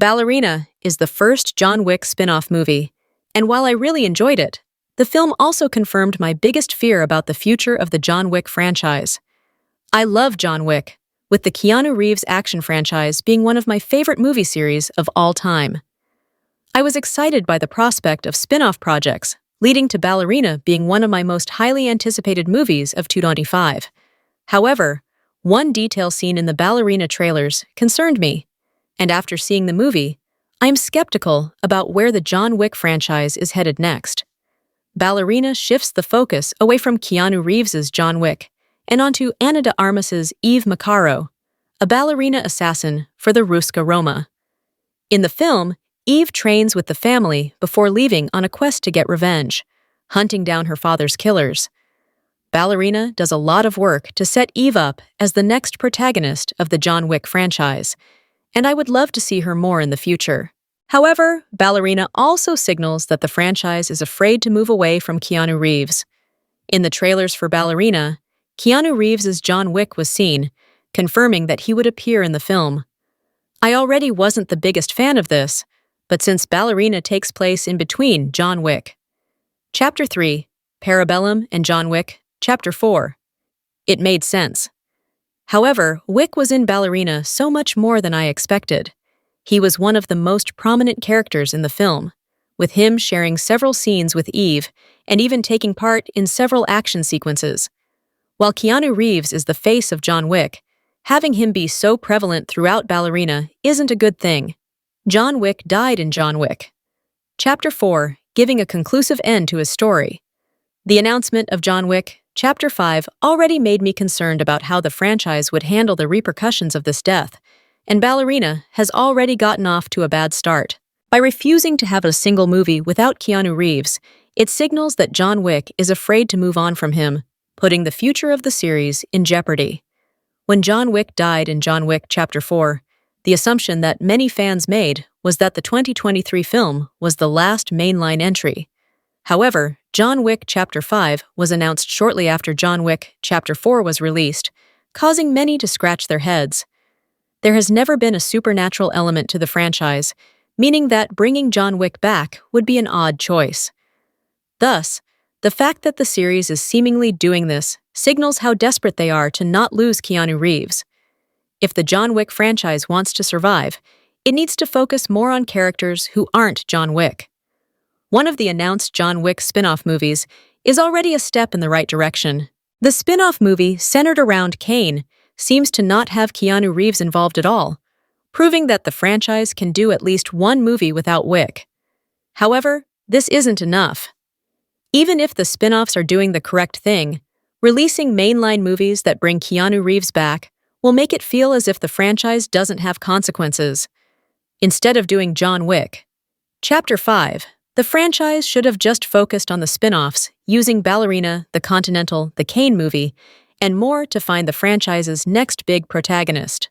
Ballerina is the first John Wick spin-off movie, and while I really enjoyed it, the film also confirmed my biggest fear about the future of the John Wick franchise. I love John Wick, with the Keanu Reeves action franchise being one of my favorite movie series of all time. I was excited by the prospect of spin-off projects, leading to Ballerina being one of my most highly anticipated movies of 2025. However, one detail seen in the Ballerina trailers concerned me, and after seeing the movie, I am skeptical about where the John Wick franchise is headed next. Ballerina shifts the focus away from Keanu Reeves's John Wick and onto Ana de Armas's Eve Macaro, a ballerina assassin for the Ruska Roma. In the film, Eve trains with the family before leaving on a quest to get revenge, hunting down her father's killers. Ballerina does a lot of work to set Eve up as the next protagonist of the John Wick franchise, and I would love to see her more in the future. However, Ballerina also signals that the franchise is afraid to move away from Keanu Reeves. In the trailers for Ballerina, Keanu Reeves's John Wick was seen, confirming that he would appear in the film. I already wasn't the biggest fan of this, but since Ballerina takes place in between John Wick. Chapter 3, Parabellum and John Wick, Chapter 4. It made sense. However, Wick was in Ballerina so much more than I expected. He was one of the most prominent characters in the film, with him sharing several scenes with Eve and even taking part in several action sequences. While Keanu Reeves is the face of John Wick, having him be so prevalent throughout Ballerina isn't a good thing. John Wick died in John Wick. Chapter 4, giving a conclusive end to his story. The announcement of John Wick, Chapter 5 already made me concerned about how the franchise would handle the repercussions of this death, and Ballerina has already gotten off to a bad start. By refusing to have a single movie without Keanu Reeves, it signals that John Wick is afraid to move on from him, putting the future of the series in jeopardy. When John Wick died in John Wick Chapter 4, the assumption that many fans made was that the 2023 film was the last mainline entry. However, John Wick Chapter 5 was announced shortly after John Wick Chapter 4 was released, causing many to scratch their heads. There has never been a supernatural element to the franchise, meaning that bringing John Wick back would be an odd choice. Thus, the fact that the series is seemingly doing this signals how desperate they are to not lose Keanu Reeves. If the John Wick franchise wants to survive, it needs to focus more on characters who aren't John Wick. One of the announced John Wick spin-off movies is already a step in the right direction. The spin-off movie centered around Kane seems to not have Keanu Reeves involved at all, proving that the franchise can do at least one movie without Wick. However, this isn't enough. Even if the spin-offs are doing the correct thing, releasing mainline movies that bring Keanu Reeves back will make it feel as if the franchise doesn't have consequences. Instead of doing John Wick Chapter 5, the franchise should have just focused on the spin-offs, using Ballerina, The Continental, the Kane movie, and more to find the franchise's next big protagonist.